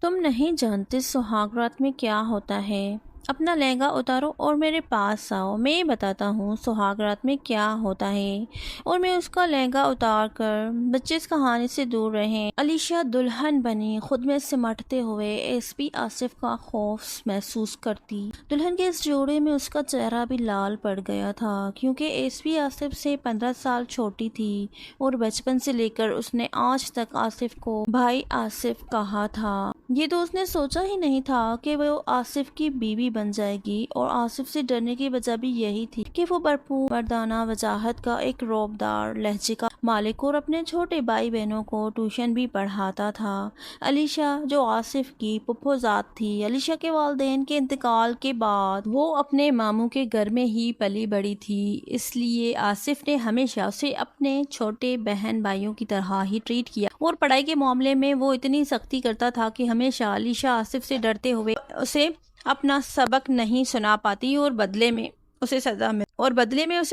تم نہیں جانتے سہاگ رات میں کیا ہوتا ہے۔ اپنا لہنگا اتارو اور میرے پاس آؤ، میں بتاتا ہوں سہاگ رات میں کیا ہوتا ہے۔ اور میں اس کا لہنگا اتار کر بچے اس کہانی سے دور رہے۔ علیشا دلہن بنی، خود میں سمٹتے ہوئے ایس پی آصف کا خوف محسوس کرتی۔ دلہن کے اس جوڑے میں اس کا چہرہ بھی لال پڑ گیا تھا، کیونکہ ایس پی آصف سے 15 سال چھوٹی تھی اور بچپن سے لے کر اس نے آج تک آصف کو بھائی آصف کہا تھا۔ یہ تو اس نے سوچا ہی نہیں تھا کہ وہ آصف کی بیوی بن جائے گی، اور آصف سے ڈرنے کی وجہ بھی یہی تھی کہ وہ بھرپور مردانہ وجاہت کا ایک رعبدار لہجے کا مالک اور اپنے چھوٹے بھائی بہنوں کو ٹیوشن بھی پڑھاتا تھا۔ علیشا جو آصف کی پھپھوزاد تھی، علیشا کے والدین کے انتقال کے بعد وہ اپنے ماموں کے گھر میں ہی پلی بڑھی تھی، اس لیے آصف نے ہمیشہ اسے اپنے چھوٹے بہن بھائیوں کی طرح ہی ٹریٹ کیا، اور پڑھائی کے معاملے میں وہ اتنی سختی کرتا تھا کہ ہمیشہ علیشا آصف سے ڈرتے ہوئے اسے اپنا سبق نہیں سنا پاتی اور بدلے میں اسے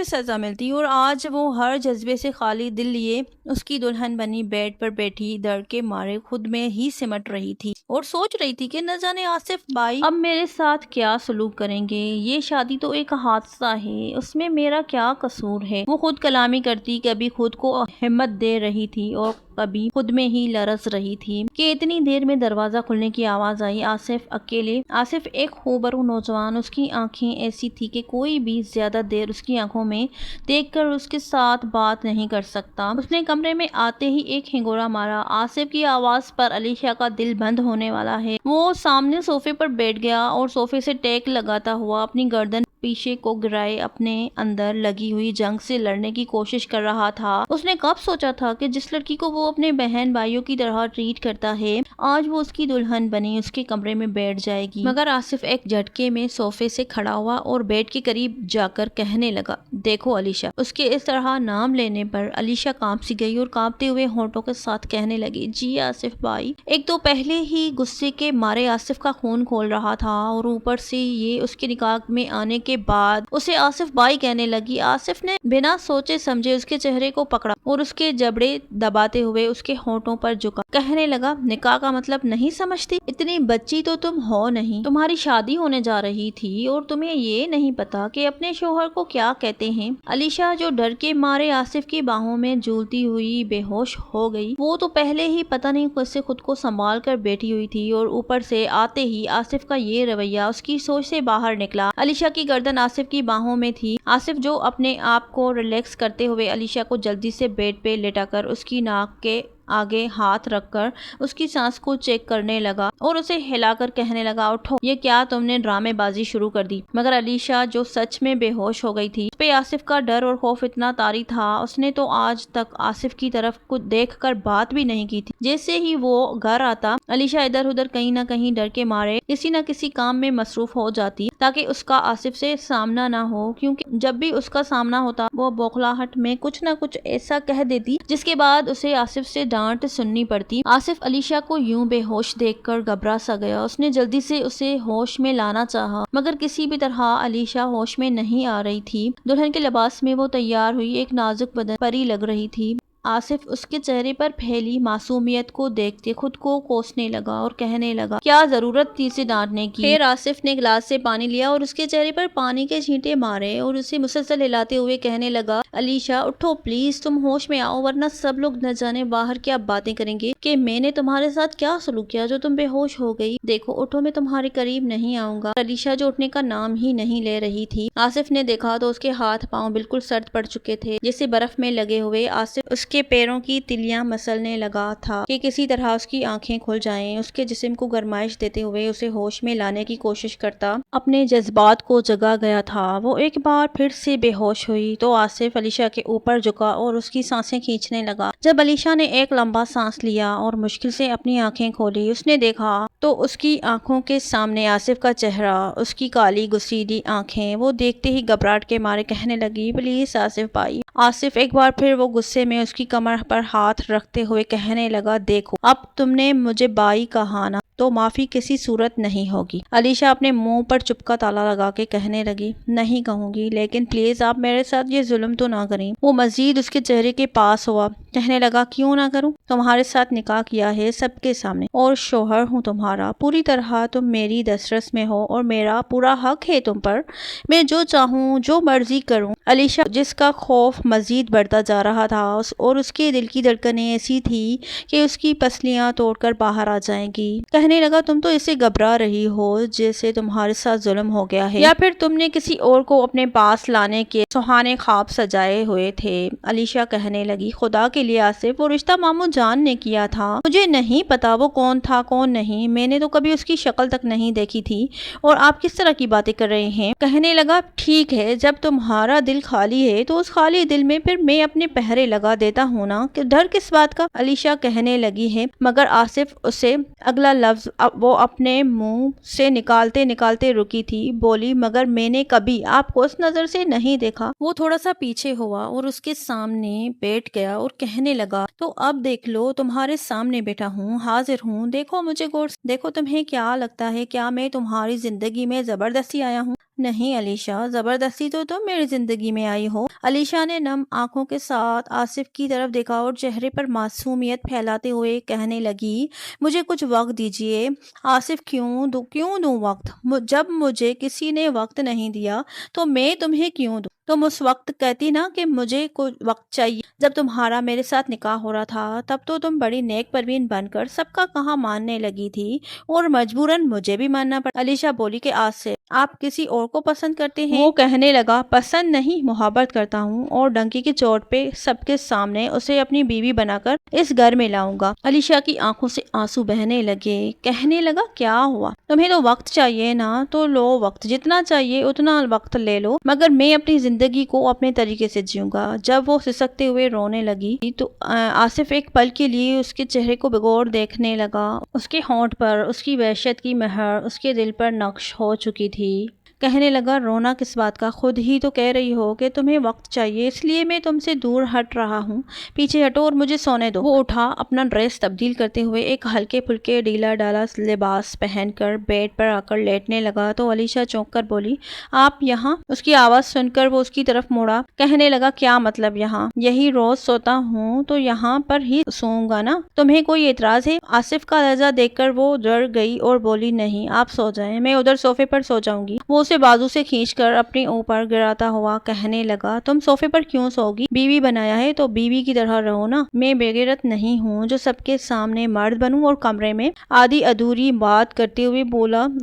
سزا ملتی، اور آج وہ ہر جذبے سے خالی دل لیے اس کی دلہن بنی بیڈ پر بیٹھی ڈر کے مارے خود میں ہی سمٹ رہی تھی اور سوچ رہی تھی کہ نہ جانے آصف بھائی اب میرے ساتھ کیا سلوک کریں گے۔ یہ شادی تو ایک حادثہ ہے، اس میں میرا کیا قصور ہے؟ وہ خود کلامی کرتی، کبھی خود کو ہمت دے رہی تھی اور کبھی خود میں ہی لرز رہی تھی کہ اتنی دیر میں دروازہ کھلنے کی آواز آئی۔ آصف ایک خوبرو نوجوان، اس کی آنکھیں ایسی تھی کہ کوئی بھی زیادہ دیر اس کی آنکھوں میں دیکھ کر اس کے ساتھ بات نہیں کر سکتا۔ اس نے کمرے میں آتے ہی ایک ہنگورا مارا۔ آصف کی آواز پر علیشا کا دل بند ہونے والا ہے۔ وہ سامنے صوفے پر بیٹھ گیا اور صوفے سے ٹیک لگاتا ہوا اپنی گردن پیچھے کو گرائے اپنے اندر لگی ہوئی جنگ سے لڑنے کی کوشش کر رہا تھا۔ اس نے کب سوچا تھا کہ جس لڑکی کو وہ اپنے بہن بھائیوں کی طرح ٹریٹ کرتا ہے، آج وہ اس کی دلہن بنی اس کے کمرے میں بیٹھ جائے گی۔ مگر آصف ایک جھٹکے میں صوفے سے کھڑا ہوا اور بیڈ کے قریب جا کر کہنے لگا، دیکھو علیشا۔ اس کے اس طرح نام لینے پر علیشا کانپ سی گئی اور کانپتے ہوئے ہونٹوں کے ساتھ کہنے لگی، جی آصف بھائی۔ ایک تو پہلے ہی غصے کے مارے آصف کا خون کھول رہا تھا، اور اوپر سے یہ اس کے نکاح میں آنے کے بعد اسے آصف بھائی کہنے لگی۔ آصف نے بنا سوچے سمجھے اس کے چہرے کو پکڑا اور اس کے جبڑے دباتے ہوئے اس کے ہونٹوں پر جھکا، کہنے لگا، نکاح کا مطلب نہیں سمجھتی؟ اتنی بچی تو تم ہو نہیں، تمہاری شادی ہونے جا رہی تھی اور تمہیں یہ نہیں پتا کہ اپنے شوہر کو کیا کہتے ہیں۔ علیشا جو ڈر کے مارے آصف کی باہوں میں جھولتی ہوئی بے ہوش ہو گئی، وہ تو پہلے ہی پتہ نہیں کیسے خود کو سنبھال کر بیٹھی ہوئی تھی، اور اوپر سے آتے ہی آصف کا یہ رویہ اس کی سوچ سے باہر نکلا۔ علیشا کی گردن آصف کی باہوں میں تھی۔ آصف جو اپنے آپ کو ریلیکس کرتے ہوئے علیشا کو جلدی سے بیڈ پہ لٹا کر اس کی ناک کے آگے ہاتھ رکھ کر اس کی سانس کو چیک کرنے لگا اور اسے ہلا کر کہنے لگا، اٹھو، یہ کیا تم نے ڈرامے بازی شروع کر دی؟ مگر علیشا جو سچ میں بے ہوش ہو گئی تھی، اس پہ آصف کا ڈر اور خوف اتنا طاری تھا، اس نے تو آج تک آصف کی طرف کچھ دیکھ کر بات بھی نہیں کی تھی۔ جیسے ہی وہ گھر آتا، علیشا ادھر ادھر کہیں نہ کہیں ڈر کے مارے کسی نہ کسی کام میں مصروف ہو جاتی تاکہ اس کا آصف سے سامنا نہ ہو، کیونکہ جب بھی اس کا سامنا ہوتا وہ بوکھلاہٹ میں کچھ نہ کچھ ایسا کہہ دیتی جس کے بعد اسے آصف سے ڈانٹ سننی پڑتی۔ آصف علیشا کو یوں بے ہوش دیکھ کر گھبرا سا گیا۔ اس نے جلدی سے اسے ہوش میں لانا چاہا، مگر کسی بھی طرح علیشا ہوش میں نہیں آ رہی تھی۔ دلہن کے لباس میں وہ تیار ہوئی ایک نازک بدن پری لگ رہی تھی۔ آصف اس کے چہرے پر پھیلی معصومیت کو دیکھتے خود کو کوسنے لگا اور کہنے لگا، کیا ضرورت تھی اسے ڈانٹنے کی؟ پھر آصف نے گلاس سے پانی لیا اور اس کے چہرے پر پانی کے چھینٹے مارے اور اسے مسلسل ہلاتے ہوئے کہنے لگا، علیشا اٹھو پلیز، تم ہوش میں آؤ، ورنہ سب لوگ نہ جانے باہر کیا باتیں کریں گے کہ میں نے تمہارے ساتھ کیا سلوک کیا جو تم بے ہوش ہو گئی۔ دیکھو اٹھو، میں تمہارے قریب نہیں آؤں گا۔ علیشا جو اٹھنے کا نام ہی نہیں لے رہی تھی۔ آصف نے دیکھا تو اس کے ہاتھ پاؤں بالکل سرد پڑ چکے تھے، جیسے برف میں لگے ہوئے۔ آصف اس کے پیروں کی تلیاں مسلنے لگا تھا کہ کسی طرح اس کی آنکھیں کھل جائیں۔ اس کے جسم کو گرمائش دیتے ہوئے اسے ہوش میں لانے کی کوشش کرتا اپنے جذبات کو جگا گیا تھا۔ وہ ایک بار پھر سے بے ہوش ہوئی تو آصف علیشا کے اوپر جھکا اور اس کی سانسیں کھینچنے لگا۔ جب علیشا نے ایک لمبا سانس لیا اور مشکل سے اپنی آنکھیں کھولی، اس نے دیکھا تو اس کی آنکھوں کے سامنے آصف کا چہرہ، اس کی کالی گسیلی آنکھیں۔ وہ دیکھتے ہی گھبراہٹ کے مارے کہنے لگی، پلیز آصف بھائی۔ آصف ایک بار پھر وہ غصے میں اس کی کمر پر ہاتھ رکھتے ہوئے کہنے لگا، دیکھو اب تم نے مجھے بھائی کہا نا، تو معافی کسی صورت نہیں ہوگی۔ علیشا اپنے منہ پر چپ کا تالا لگا کے کہنے لگی، نہیں کہوں گی، لیکن پلیز آپ میرے ساتھ یہ ظلم تو نہ کریں۔ وہ مزید اس کے چہرے کے پاس ہوا، کہنے کہنے لگا کیوں نہ کروں، تمہارے ساتھ نکاح کیا ہے سب کے سامنے اور شوہر ہوں تمہارا، پوری طرح تم میری دسترس میں ہو اور میرا پورا حق ہے تم پر، میں جو چاہوں جو مرضی کروں۔ علیشا جس کا خوف مزید بڑھتا جا رہا تھا اور اس کے دل کی دھڑکنیں ایسی تھی کہ اس کی پسلیاں توڑ کر باہر آ جائیں گی، کہنے لگا تم تو اسے گھبرا رہی ہو جیسے تمہارے ساتھ ظلم ہو گیا ہے یا پھر تم نے کسی اور کو اپنے پاس لانے کے سہانے خواب سجائے ہوئے تھے۔ علیشا کہنے لگی خدا کے لیے آصف، وہ رشتہ مامو جان نے کیا تھا، مجھے نہیں پتا وہ کون تھا کون نہیں، میں نے تو کبھی اس کی شکل تک نہیں دیکھی تھی، اور آپ کس طرح کی باتیں کر رہے ہیں۔ کہنے لگا ٹھیک ہے، جب تمہارا دل خالی ہے تو اس خالی دل میں پھر میں اپنے پہرے لگا دیتا ہوں نا، کہ ڈر کس بات کا۔ علیشا کہنے لگی ہے مگر آصف اسے اگلا لفظ وہ اپنے منہ سے نکالتے نکالتے رکی تھی، بولی مگر میں نے کبھی آپ کو اس نظر سے نہیں دیکھا۔ وہ تھوڑا سا پیچھے ہوا اور اس کے سامنے بیٹھ گیا اور کہنے لگا تو اب دیکھ لو، تمہارے سامنے بیٹھا ہوں، حاضر ہوں، دیکھو مجھے غور سے، دیکھو تمہیں کیا لگتا ہے، کیا میں تمہاری زندگی میں زبردستی آیا ہوں؟ نہیں علیشا، زبردستی تو تم میری زندگی میں آئی ہو۔ علیشا نے نم آنکھوں کے ساتھ آصف کی طرف دیکھا اور چہرے پر معصومیت پھیلاتے ہوئے کہنے لگی مجھے کچھ وقت دیجیے۔ آصف کیوں دوں وقت؟ جب مجھے کسی نے وقت نہیں دیا تو میں تمہیں کیوں دوں؟ تم اس وقت کہتی نا کہ مجھے کچھ وقت چاہیے، جب تمہارا میرے ساتھ نکاح ہو رہا تھا تب تو تم بڑی نیک پروین بن کر سب کا کہاں ماننے لگی تھی اور مجبوراً مجھے بھی ماننا پڑا۔ علیشا بولی کہ آج سے آپ کسی اور کو پسند کرتے ہیں؟ وہ کہنے لگا پسند نہیں، محبت کرتا ہوں، اور ڈنکی کی چوٹ پہ سب کے سامنے اسے اپنی بیوی بنا کر اس گھر میں لاؤں گا۔ علیشا کی آنکھوں سے آنسو بہنے لگے، کہنے لگا کیا ہوا، تمہیں تو وقت چاہیے نا، تو لو وقت، جتنا چاہیے اتنا وقت لے لو، مگر میں اپنی زندگی کو اپنے طریقے سے جیوں گا۔ جب وہ سسکتے ہوئے رونے لگی تو آصف ایک پل کے لیے اس کے چہرے کو بغور دیکھنے لگا، اس کے ہونٹ پر اس کی وحشت کی مہر اس کے دل پر نقش ہو چکی تھی۔ کہنے لگا رونا کس بات کا، خود ہی تو کہہ رہی ہو کہ تمہیں وقت چاہیے، اس لیے میں تم سے دور ہٹ رہا ہوں، پیچھے ہٹو اور مجھے سونے دو۔ وہ اٹھا، اپنا ڈریس تبدیل کرتے ہوئے ایک ہلکے پھلکے ڈھیلا ڈالا لباس پہن کر بیڈ پر آ کر لیٹنے لگا تو علیشا چونک کر بولی آپ یہاں؟ اس کی آواز سن کر وہ اس کی طرف مڑا، کہنے لگا کیا مطلب یہاں؟ یہی روز سوتا ہوں تو یہاں پر ہی سوؤں گا نا، تمہیں کوئی اعتراض ہے؟ آصف کا لہجہ دیکھ کر وہ ڈر گئی اور بولی نہیں، آپ سو جائیں، میں ادھر صوفے پر سو جاؤں گی۔ وہ اسے بازو سے کھینچ کر اپنے اوپر گراتا ہوا کہنے لگا تم صوفے پر کیوں سوگی؟ بیوی بنایا ہے تو بیوی کی طرح رہو نا، میں بےغیرت نہیں ہوں جو سب کے سامنے مرد بنوں۔ اور کمرے میں آدھی ادھوری بات کرتے ہوئے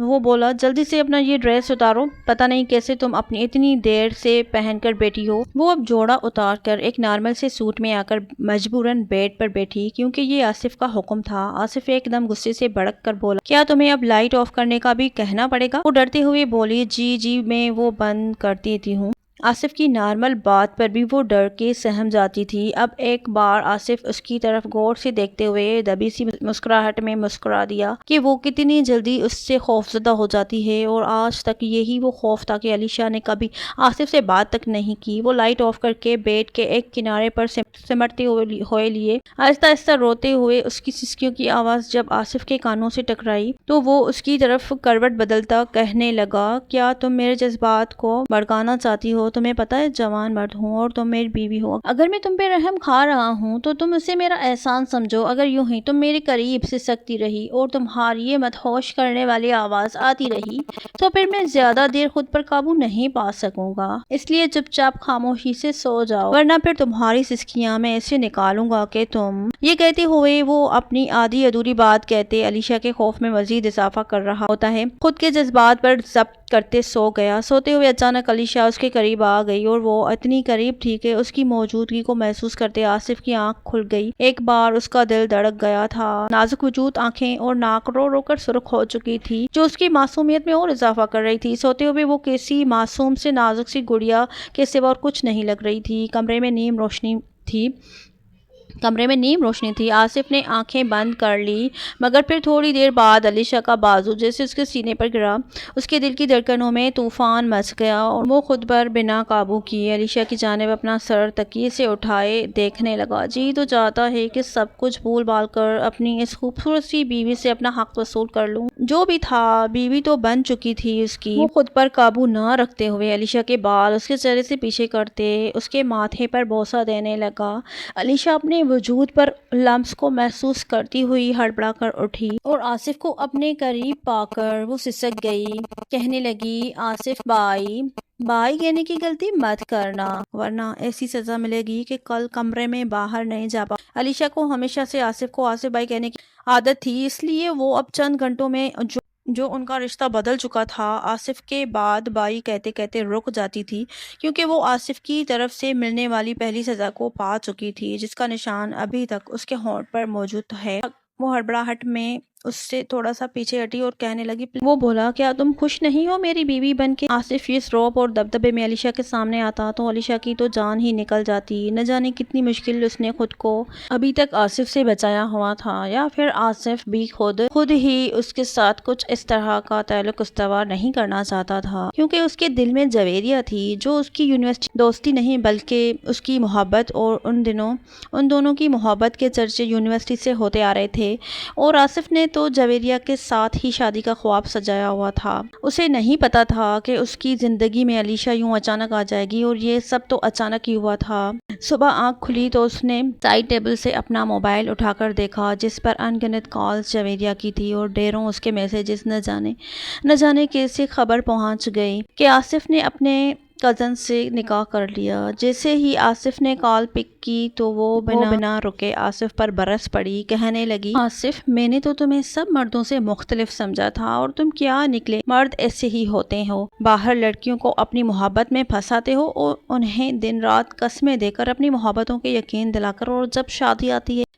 وہ بولا جلدی سے اپنا یہ ڈریس اتارو، پتہ نہیں کیسے تم اپنی اتنی دیر سے پہن کر بیٹھی ہو۔ وہ اب جوڑا اتار کر ایک نارمل سے سوٹ میں آ کر مجبوراً بیڈ پر بیٹھی کیونکہ یہ آصف کا حکم تھا۔ آصف ایک دم غصے سے بھڑک کر بولا کیا تمہیں اب لائٹ آف کرنے کا بھی کہنا پڑے گا؟ وہ ڈرتے ہوئے بولی جی میں وہ بند کر دیتی ہوں۔ آصف کی نارمل بات پر بھی وہ ڈر کے سہم جاتی تھی۔ اب ایک بار آصف اس کی طرف غور سے دیکھتے ہوئے دبی سی مسکراہٹ میں مسکرا دیا کہ وہ کتنی جلدی اس سے خوفزدہ ہو جاتی ہے، اور آج تک یہی وہ خوف تھا کہ علیشا نے کبھی آصف سے بات تک نہیں کی۔ وہ لائٹ آف کر کے بیڈ کے ایک کنارے پر سمٹتے ہوئے لیے آہستہ آہستہ روتے ہوئے اس کی سسکیوں کی آواز جب آصف کے کانوں سے ٹکرائی تو وہ اس کی طرف کروٹ بدلتا کہنے لگا کیا تم میرے جذبات کو بھڑکانا چاہتی ہو؟ تمہیں پتہ ہے جوان مرد ہوں اور تم میری بیوی ہو، اگر میں تم پہ رحم کھا رہا ہوں تو تم اسے میرا احسان سمجھو، اگر یوں ہی تم میرے قریب سے سکتی رہی اور تمہاری یہ مدہوش کرنے والی آواز آتی رہی تو پھر میں زیادہ دیر خود پر قابو نہیں پا سکوں گا، اس لیے چپ چاپ خاموشی سے سو جاؤ ورنہ پھر تمہاری سسکیاں میں ایسے نکالوں گا کہ تم۔ یہ کہتے ہوئے وہ اپنی آدھی ادھوری بات کہتے علیشا کے خوف میں مزید اضافہ کر رہا ہوتا ہے، خود کے جذبات پر ضبط کرتے سو گیا۔ سوتے ہوئے اچانک علیشا اس کے قریب آ گئی اور وہ اتنی قریب تھی کہ اس کی موجودگی کو محسوس کرتے آصف کی آنکھ کھل گئی۔ ایک بار اس کا دل دھڑک گیا تھا، نازک وجود، آنکھیں اور ناک رو رو کر سرخ ہو چکی تھی جو اس کی معصومیت میں اور اضافہ کر رہی تھی۔ سوتے ہوئے وہ کسی معصوم سے نازک سی گڑیا کے سوا اور کچھ نہیں لگ رہی تھی۔ کمرے میں نیم روشنی تھی۔ آصف نے آنکھیں بند کر لی مگر پھر تھوڑی دیر بعد علیشا کا بازو جیسے اس کے سینے پر گرا، اس کے دل کی دھڑکنوں میں طوفان مچ گیا اور وہ خود پر بنا قابو کیے علیشا کی جانب اپنا سر تکیے سے اٹھائے دیکھنے لگا۔ جی تو چاہتا ہے کہ سب کچھ بھول بھال کر اپنی اس خوبصورت سی بیوی سے اپنا حق وصول کر لوں، جو بھی تھا بیوی تو بن چکی تھی اس کی۔ وہ خود پر قابو نہ رکھتے ہوئے علیشا کے بال اس کے چہرے سے پیچھے کرتے اس کے ماتھے پر بوسہ دینے لگا۔ علیشا اپنے وجود پر لمس کو محسوس کرتی ہوئی ہڑبڑا کر اٹھی اور آصف کو اپنے قریب پا کر وہ سسک گئی۔ کہنے لگی، آصف بھائی، بھائی کہنے کی غلطی مت کرنا ورنہ ایسی سزا ملے گی کہ کل کمرے میں باہر نہیں جا پا۔ علیشہ کو ہمیشہ سے آصف کو آصف بھائی کہنے کی عادت تھی، اس لیے وہ اب چند گھنٹوں میں جو ان کا رشتہ بدل چکا تھا، آصف کے بعد بھائی کہتے کہتے رک جاتی تھی، کیونکہ وہ آصف کی طرف سے ملنے والی پہلی سزا کو پا چکی تھی، جس کا نشان ابھی تک اس کے ہونٹ پر موجود ہے۔ وہ ہڑبڑاہٹ میں اس سے تھوڑا سا پیچھے ہٹی اور کہنے لگی، وہ بولا، کیا تم خوش نہیں ہو میری بیوی بن کے؟ آصف اس روب اور دبدبے میں علیشہ کے سامنے آتا تو علیشہ کی تو جان ہی نکل جاتی۔ نہ جانے کتنی مشکل اس نے خود کو ابھی تک آصف سے بچایا ہوا تھا، یا پھر آصف بھی خود ہی اس کے ساتھ کچھ اس طرح کا تعلق استوار نہیں کرنا چاہتا تھا، کیونکہ اس کے دل میں جویریہ تھی، جو اس کی یونیورسٹی دوستی نہیں بلکہ اس کی محبت، اور ان دونوں کی محبت کے چرچے یونیورسٹی سے ہوتے آ رہے تھے، اور آصف نے تو جویریہ کے ساتھ ہی شادی کا خواب سجایا ہوا تھا۔ اسے نہیں پتا تھا کہ اس کی زندگی میں علیشہ یوں اچانک آ جائے گی، اور یہ سب تو اچانک ہی ہوا تھا۔ صبح آنکھ کھلی تو اس نے سائڈ ٹیبل سے اپنا موبائل اٹھا کر دیکھا، جس پر ان گنت کالز جویریہ کی تھی، اور ڈھیروں اس کے میسیجز۔ نہ جانے کیسے خبر پہنچ گئی کہ آصف نے اپنے کزن سے نکاح کر لیا۔ جیسے ہی آصف نے کال پک کی تو وہ بنا رکے آصف پر برس پڑی۔ کہنے لگی، آصف، میں نے تو تمہیں سب مردوں سے مختلف سمجھا تھا، اور تم کیا نکلے مرد ایسے ہی ہوتے ہو، باہر لڑکیوں کو اپنی محبت میں پھنساتے ہو اور انہیں دن رات قسمیں دے کر اپنی محبتوں کے یقین دلا کر، اور جب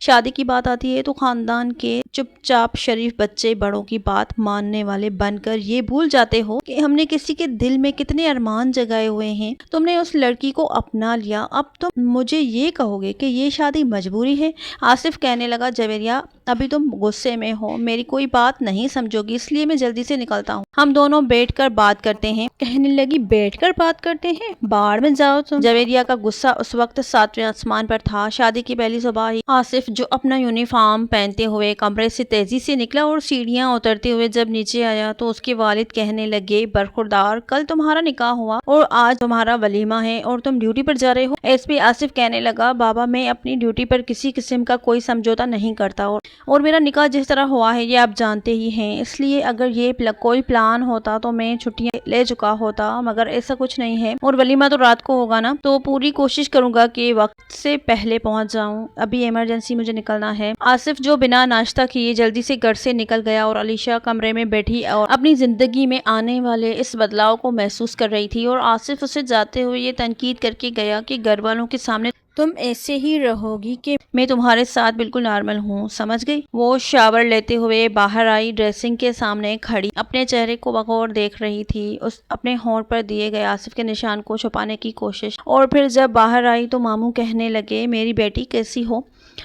شادی کی بات آتی ہے تو خاندان کے چپ چاپ شریف بچے بڑوں کی بات ماننے والے بن کر یہ بھول جاتے ہو کہ ہم نے کسی کے دل میں کتنے ارمان جگائے ہوئے ہیں۔ تم نے اس لڑکی کو اپنا لیا، اب تم مجھے یہ کہو گے کہ یہ شادی مجبوری ہے؟ آصف کہنے لگا، جویریہ، ابھی تم غصے میں ہو، میری کوئی بات نہیں سمجھو گی، اس لیے میں جلدی سے نکلتا ہوں، ہم دونوں بیٹھ کر بات کرتے ہیں۔ کہنے لگی، بیٹھ کر بات کرتے ہیں؟ باہر میں جاؤ تم۔ جویریہ کا غصہ اس وقت ساتویں آسمان پر تھا۔ شادی کی پہلی صبح ہی آصف جو اپنا یونیفارم پہنتے ہوئے کمرے سے تیزی سے نکلا اور سیڑھیاں اترتے ہوئے جب نیچے آیا تو اس کے والد کہنے لگے، برخوردار، کل تمہارا نکاح ہوا اور آج تمہارا ولیمہ ہے اور تم ڈیوٹی پر جا رہے ہو؟ ایس پی آصف کہنے لگا، بابا، میں اپنی ڈیوٹی پر کسی قسم کا کوئی سمجھوتا نہیں کرتا، اور میرا نکاح جس طرح ہوا ہے یہ آپ جانتے ہی ہیں، اس لیے اگر یہ کوئی پلان ہوتا تو میں چھٹیاں لے چکا ہوتا، مگر ایسا کچھ نہیں ہے، اور ولیمہ تو رات کو ہوگا نا، تو پوری کوشش کروں گا کہ وقت سے پہلے پہنچ جاؤں، ابھی ایمرجنسی مجھے نکلنا ہے۔ آصف جو بنا ناشتہ کیے جلدی سے گھر سے نکل گیا، اور علیشہ کمرے میں بیٹھی اور اپنی زندگی میں آنے والے اس بدلاؤ کو محسوس کر رہی تھی، اور آصف اسے جاتے ہوئے یہ تنقید کر کے گیا کہ گھر والوں کے سامنے تم ایسے ہی رہو گی کہ میں تمہارے ساتھ بالکل نارمل ہوں، سمجھ گئی؟ وہ شاور لیتے ہوئے باہر آئی، ڈریسنگ کے سامنے کھڑی اپنے چہرے کو بغور دیکھ رہی تھی، اپنے ہونٹ پر دیے گئے آصف کے نشان کو چھپانے کی کوشش، اور پھر جب باہر آئی تو ماموں کہنے لگے، میری بیٹی کیسی ہو؟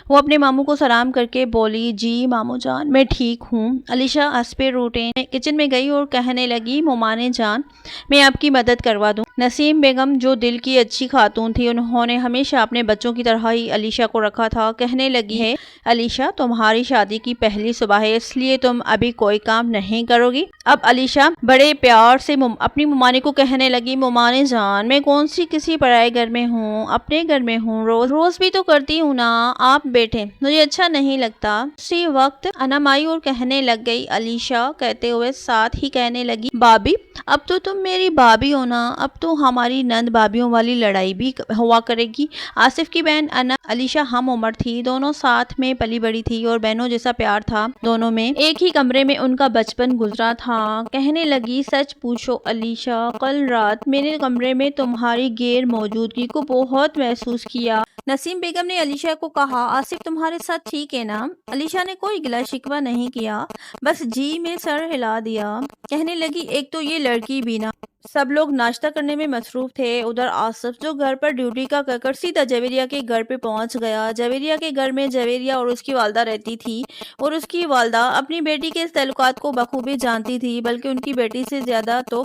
وہ اپنے ماموں کو سلام کر کے بولی، جی ماموں جان، میں ٹھیک ہوں۔ علیشہ اسپے روٹین کچن میں گئی اور کہنے لگی، ممانے جان، میں آپ کی مدد کروا دوں؟ نسیم بیگم جو دل کی اچھی خاتون تھی، انہوں نے ہمیشہ اپنے بچوں کی طرح ہی علیشہ کو رکھا تھا۔ کہنے لگی ہے، علیشہ، تمہاری شادی کی پہلی صبح ہے، اس لیے تم ابھی کوئی کام نہیں کرو گی؟ اب علیشہ بڑے پیار سے اپنی ممانے کو کہنے لگی، ممانے جان، میں کون سی کسی پرائے گھر میں ہوں، اپنے گھر میں ہوں، روز بھی تو کرتی ہوں نا، آپ بیٹھے، مجھے اچھا نہیں لگتا۔ اسی وقت انم آئی اور کہنے لگ گئی، علیشہ کہتے ہوئے ساتھ ہی کہنے لگی، بھابھی، اب تو تم میری بھابھی ہو نا، اب تو ہماری نند بھابھیوں والی لڑائی بھی ہوا کرے گی۔ آصف کی بہن انم علیشہ ہم عمر تھی، دونوں ساتھ میں پلی بڑی تھی، اور بہنوں جیسا پیار تھا دونوں میں، ایک ہی کمرے میں ان کا بچپن گزرا تھا۔ کہنے لگی، سچ پوچھو علیشہ، کل رات میں نے کمرے میں تمہاری غیر موجودگی کو بہت محسوس کیا۔ نسیم بیگم نے علیشہ کو کہا، آصف تمہارے ساتھ ٹھیک ہے نا؟ علیشہ نے کوئی گلہ شکوہ نہیں کیا، بس جی میں سر ہلا دیا۔ کہنے لگی، ایک تو یہ لڑکی بھی نا، سب لوگ ناشتہ کرنے میں مصروف تھے، ادھر آصف جو گھر پر ڈیوٹی کا کر سیدھا جویریہ کے گھر پہ پہنچ گیا۔ جویریہ کے گھر میں جویریہ اور اس کی والدہ رہتی تھی، اور اس کی والدہ اپنی بیٹی کے اس تعلقات کو بخوبی جانتی تھی، بلکہ ان کی بیٹی سے زیادہ تو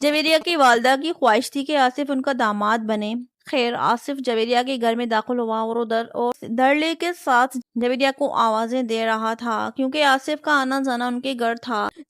جویریہ کی والدہ کی خواہش تھی کہ آصف ان کا داماد بنے۔ خیر، آصف جویریہ کے گھر میں داخل ہوا اور دھڑلے کے ساتھ جویریہ کو آوازیں دے رہا تھا، کیونکہ آصف کا آنا جانا ان کے گھر تھا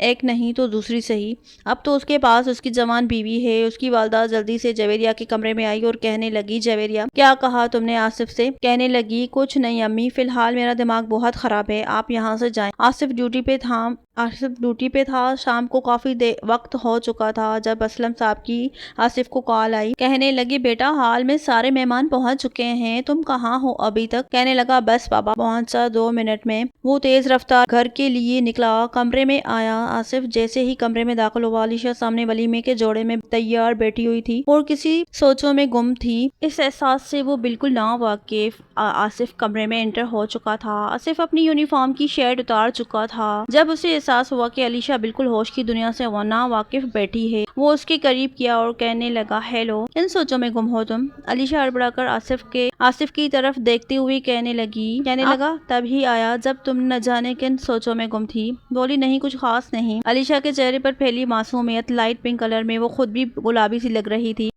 ایک نہیں تو دوسری صحیح۔ اب تو اس کے پاس اس کی جوان بیوی ہے۔ اس کی والدہ جلدی سے جویریہ کے کمرے میں آئی اور کہنے لگی، جویریہ کیا کہا تم نے آصف سے؟ کہنے لگی، کچھ نہیں امی، فی الحال میرا دماغ بہت خراب ہے، آپ یہاں سے جائیں۔ آصف ڈیوٹی پہ تھا، شام کو کافی وقت ہو چکا تھا جب اسلم صاحب کی آصف کو کال آئی۔ کہنے لگی، بیٹا ہال میں سارے مہمان پہنچ چکے ہیں، تم کہاں ہو ابھی تک؟ کہنے لگا، بس بابا پہنچا 2 منٹ میں۔ وہ تیز رفتار گھر کے لیے نکلا، کمرے میں آیا۔ آصف جیسے ہی کمرے میں داخل ہوا، علیشا سامنے ولیمے کے جوڑے میں تیار بیٹھی ہوئی تھی اور کسی سوچوں میں گم تھی۔ اس احساس سے وہ بالکل ناواقف آصف کمرے میں انٹر ہو چکا تھا۔ آصف اپنی یونیفارم کی شرٹ اتار چکا تھا۔ جب اسے احساس ہوا کہ علیشا بالکل ہوش کی دنیا سے ناواقف بیٹھی ہے، وہ اس کے قریب کیا اور کہنے لگا، ہیلو، ان سوچوں میں گم ہو تم؟ علیشا ہڑبڑا کر آصف کی طرف دیکھتے ہوئے کہنے لگا، تب ہی آیا جب تم نہ جانے کن سوچوں میں گم تھی۔ بولی، نہیں، کچھ خاص نہیں۔ علیشا کے چہرے پر پھیلی معصومیت لائٹ پنک کلر میں، وہ خود بھی گلابی سی لگ رہی تھی۔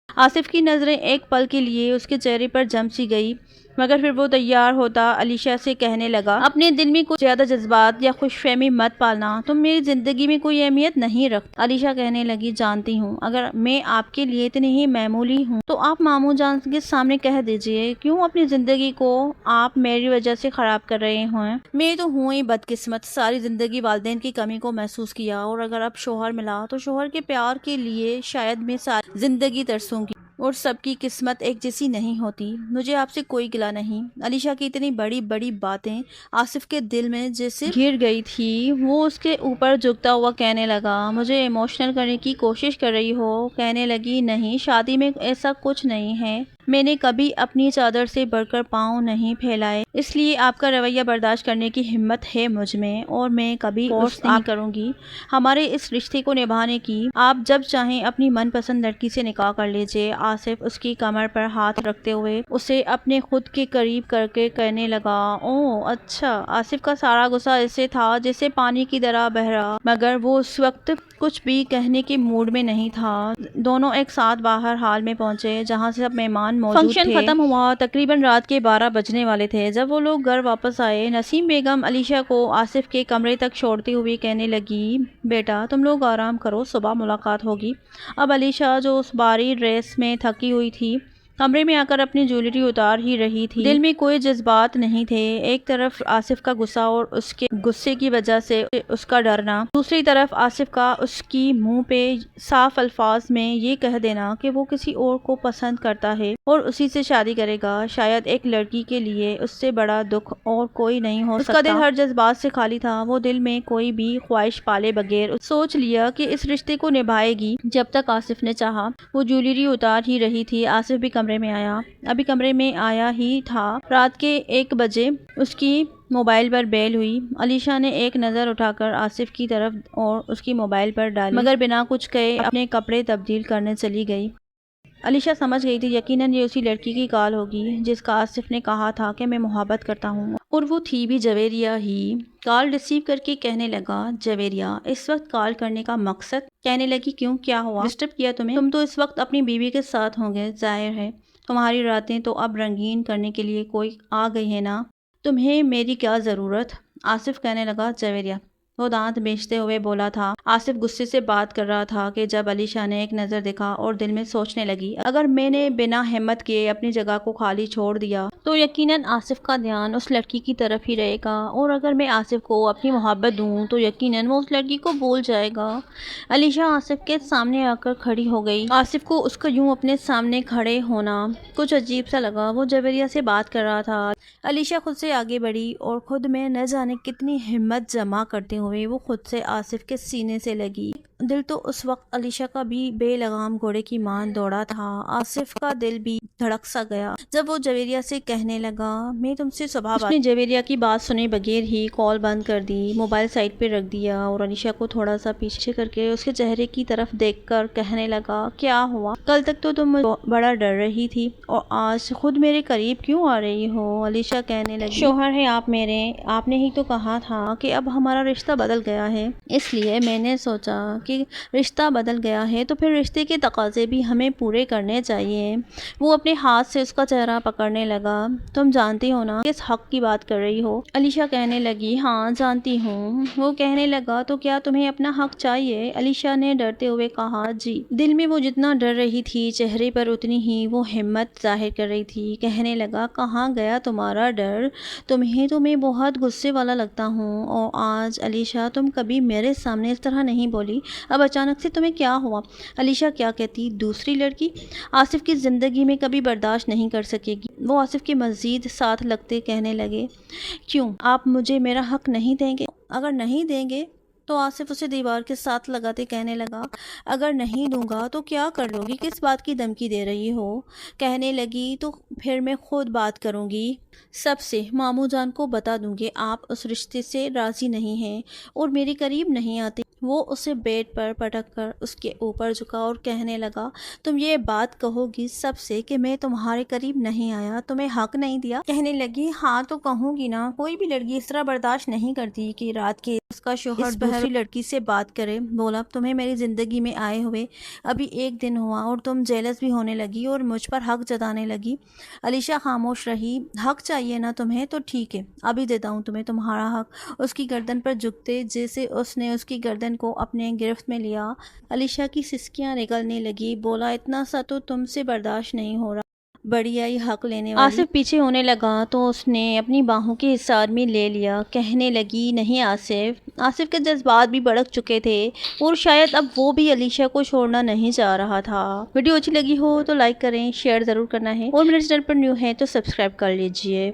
آصف کی نظریں ایک پل کے لیے اس کے چہرے پر جم سی گئی، مگر پھر وہ تیار ہوتا علیشا سے کہنے لگا، اپنے دل میں کچھ زیادہ جذبات یا خوش فہمی مت پالنا، تم میری زندگی میں کوئی اہمیت نہیں رکھتی۔ علیشا کہنے لگی، جانتی ہوں، اگر میں آپ کے لیے اتنی ہی معمولی ہوں تو آپ ماموں جان کے سامنے کہہ دیجئے، کیوں اپنی زندگی کو آپ میری وجہ سے خراب کر رہے ہیں؟ میں تو ہوں ہی بدقسمت، ساری زندگی والدین کی کمی کو محسوس کیا، اور اگر اب شوہر ملا تو شوہر کے پیار کے لیے شاید میں ساری زندگی ترسوں گی، اور سب کی قسمت ایک جیسی نہیں ہوتی۔ مجھے آپ سے کوئی گلہ نہیں۔ علیشا کی اتنی بڑی بڑی باتیں آصف کے دل میں جیسے گر گئی تھی۔ وہ اس کے اوپر جھکتا ہوا کہنے لگا، مجھے ایموشنل کرنے کی کوشش کر رہی ہو؟ کہنے لگی، نہیں، شادی میں ایسا کچھ نہیں ہے، میں نے کبھی اپنی چادر سے بڑھ کر پاؤں نہیں پھیلائے، اس لیے آپ کا رویہ برداشت کرنے کی ہمت ہے مجھ میں، اور میں کبھی فورس نہیں کروں گی ہمارے اس رشتے کو نبھانے کی۔ آپ جب چاہیں اپنی من پسند لڑکی سے نکاح کر لیجئے۔ آصف اس کی کمر پر ہاتھ رکھتے ہوئے اسے اپنے خود کے قریب کر کے کہنے لگا، اوہ اچھا۔ آصف کا سارا غصہ ایسے تھا جیسے پانی کی طرح بہہ رہا، مگر وہ اس وقت کچھ بھی کہنے کے موڈ میں نہیں تھا۔ دونوں ایک ساتھ باہر ہال میں پہنچے جہاں سے سب مہمان موجود تھے۔ فنکشن ختم ہوا، تقریباً رات کے 12 بجنے والے تھے جب وہ لوگ گھر واپس آئے۔ نسیم بیگم علیشا کو آصف کے کمرے تک چھوڑتے ہوئے کہنے لگی، بیٹا تم لوگ آرام کرو، صبح ملاقات ہوگی۔ اب علیشا جو اس بھاری ڈریس میں تھکی ہوئی تھی، کمرے میں آ کر اپنی جویلری اتار ہی رہی تھی۔ دل میں کوئی جذبات نہیں تھے، ایک طرف آصف کا غصہ اور اس کے غصے کی وجہ سے اس کا ڈرنا، دوسری طرف آصف کا اس کی منہ پہ صاف الفاظ میں یہ کہہ دینا کہ وہ کسی اور کو پسند کرتا ہے اور اسی سے شادی کرے گا۔ شاید ایک لڑکی کے لیے اس سے بڑا دکھ اور کوئی نہیں ہو سکتا۔ اس کا دل ہر جذبات سے خالی تھا، وہ دل میں کوئی بھی خواہش پالے بغیر سوچ لیا کہ اس رشتے کو نبھائے گی جب تک آصف نے چاہا۔ وہ جویلری اتار ہی رہی تھی، آصف بھی کمرے میں آیا، ابھی کمرے میں آیا ہی تھا۔ رات کے 1 بجے اس کی موبائل پر بیل ہوئی۔ علیشا نے ایک نظر اٹھا کر آصف کی طرف اور اس کی موبائل پر ڈالی، مگر بنا کچھ کہے اپنے کپڑے تبدیل کرنے چلی گئی۔ علیشا سمجھ گئی تھی یقیناً یہ اسی لڑکی کی کال ہوگی جس کا آصف نے کہا تھا کہ میں محبت کرتا ہوں، اور وہ تھی بھی جویریہ ہی۔ کال ریسیو کر کے کہنے لگا، جویریہ، اس وقت کال کرنے کا مقصد؟ کہنے لگی، کیوں، کیا ہوا؟ ڈسٹرب کیا تمہیں؟ تم تو اس وقت اپنی بیوی کے ساتھ ہوں گے، ظاہر ہے تمہاری راتیں تو اب رنگین کرنے کے لیے کوئی آ گئی ہے نا، تمہیں میری کیا ضرورت؟ آصف کہنے لگا، جویریہ، وہ دانت بیچتے ہوئے بولا تھا۔ آصف غصے سے بات کر رہا تھا کہ جب علیشا نے ایک نظر دیکھا اور دل میں سوچنے لگی، اگر میں نے بنا ہمت کیے اپنی جگہ کو خالی چھوڑ دیا تو یقیناً آصف کا دھیان اس لڑکی کی طرف ہی رہے گا، اور اگر میں آصف کو اپنی محبت دوں تو یقیناً وہ اس لڑکی کو بھول جائے گا۔ علیشا آصف کے سامنے آ کر کھڑی ہو گئی۔ آصف کو اس کا یوں اپنے سامنے کھڑے ہونا کچھ عجیب سا لگا۔ وہ جویریہ سے بات کر رہا تھا۔ علیشا خود سے آگے بڑھی اور خود میں نہ جانے کتنی ہمت جمع کرتے ہوئے وہ خود سے آصف کے سینے سے لگی۔ دل تو اس وقت علیشا کا بھی بے لگام گھوڑے کی مان دوڑا تھا۔ آصف کا دل بھی دھڑک سا گیا جب وہ جویریہ سے کہنے لگا، میں تم سے صبح بات۔ اس نے جویریہ کی بات سنے بغیر ہی کال بند کر دی، موبائل سائڈ پہ رکھ دیا اور علیشا کو تھوڑا سا پیچھے کر کے اس کے چہرے کی طرف دیکھ کر کہنے لگا، کیا ہوا؟ کل تک تو تم بڑا ڈر رہی تھی اور آج خود میرے قریب کیوں آ رہی ہو؟ علیشا کہنے لگی، شوہر ہے آپ میرے، آپ نے ہی تو کہا تھا کہ اب ہمارا رشتہ بدل گیا ہے، اس لیے میں نے سوچا کہ رشتہ بدل گیا ہے تو پھر رشتے کے تقاضے بھی ہمیں پورے کرنے چاہیے۔ وہ اپنے اپنے ہاتھ سے اس کا چہرہ پکڑنے لگا۔ تم جانتی ہو نا کس حق کی بات کر رہی ہو؟ علیشا کہنے لگی، ہاں جانتی ہوں۔ وہ کہنے لگا، تو کیا تمہیں اپنا حق چاہیے؟ علیشا نے ڈرتے ہوئے کہا، جی۔ دل میں وہ جتنا ڈر رہی تھی چہرے پر اتنی ہی وہ ہمت ظاہر کر رہی تھی۔ کہنے لگا، کہاں گیا تمہارا ڈر؟ تمہیں تو میں بہت غصے والا لگتا ہوں، اور آج علیشا تم کبھی میرے سامنے اس طرح نہیں بولی، اب اچانک سے تمہیں کیا ہوا؟ علیشا کیا کہتی؟ دوسری لڑکی آصف کی زندگی میں کبھی برداشت نہیں کر سکے گی۔ وہ آصف کے مزید ساتھ لگتے کہنے لگے، کیوں آپ مجھے میرا حق نہیں دیں گے؟ اگر نہیں دیں گے تو آصف اسے دیوار کے ساتھ لگاتے کہنے لگا، اگر نہیں دوں گا تو کیا کر لو گی؟ کس بات کی دھمکی دے رہی ہو؟ کہنے لگی، تو پھر میں خود بات کروں گی سب سے، ماموں جان کو بتا دوں گی آپ اس رشتے سے راضی نہیں ہیں اور میرے قریب نہیں آتے۔ وہ اسے بیڈ پر پٹک کر اس کے اوپر جھکا اور کہنے لگا، تم یہ بات کہو گی سب سے کہ میں تمہارے قریب نہیں آیا، تمہیں حق نہیں دیا؟ کہنے لگی، ہاں تو کہوں گی نا، کوئی بھی لڑکی اس طرح برداشت نہیں کرتی کہ رات کے اس کا شوہر دوسری لڑکی سے بات کرے۔ بولا، تمہیں میری زندگی میں آئے ہوئے ابھی 1 دن ہوا اور تم جیلس بھی ہونے لگی اور مجھ پر حق جتانے لگی۔ علیشا خاموش رہی۔ حق چاہیے نا تمہیں، تو ٹھیک ہے، ابھی دیتا ہوں تمہیں تمہارا حق۔ اس کی گردن پر جھکتے جیسے اس نے اس کی گردن کو اپنے گرفت میں لیا۔ علیشا کی سسکیاں نکلنے لگی۔ بولا، اتنا سا تو تم سے برداشت نہیں ہو رہا، بڑی آئی حق لینے والی۔ آصف پیچھے ہونے لگا تو اس نے اپنی باہوں کے حصار میں لے لیا۔ کہنے لگی، نہیں آصف۔ آصف کے جذبات بھی بھڑک چکے تھے اور شاید اب وہ بھی علیشا کو چھوڑنا نہیں چاہ رہا تھا۔ ویڈیو اچھی لگی ہو تو لائک کریں، شیئر ضرور کرنا ہے، اور میرے چینل پر نیو ہے تو سبسکرائب کر لیجئے۔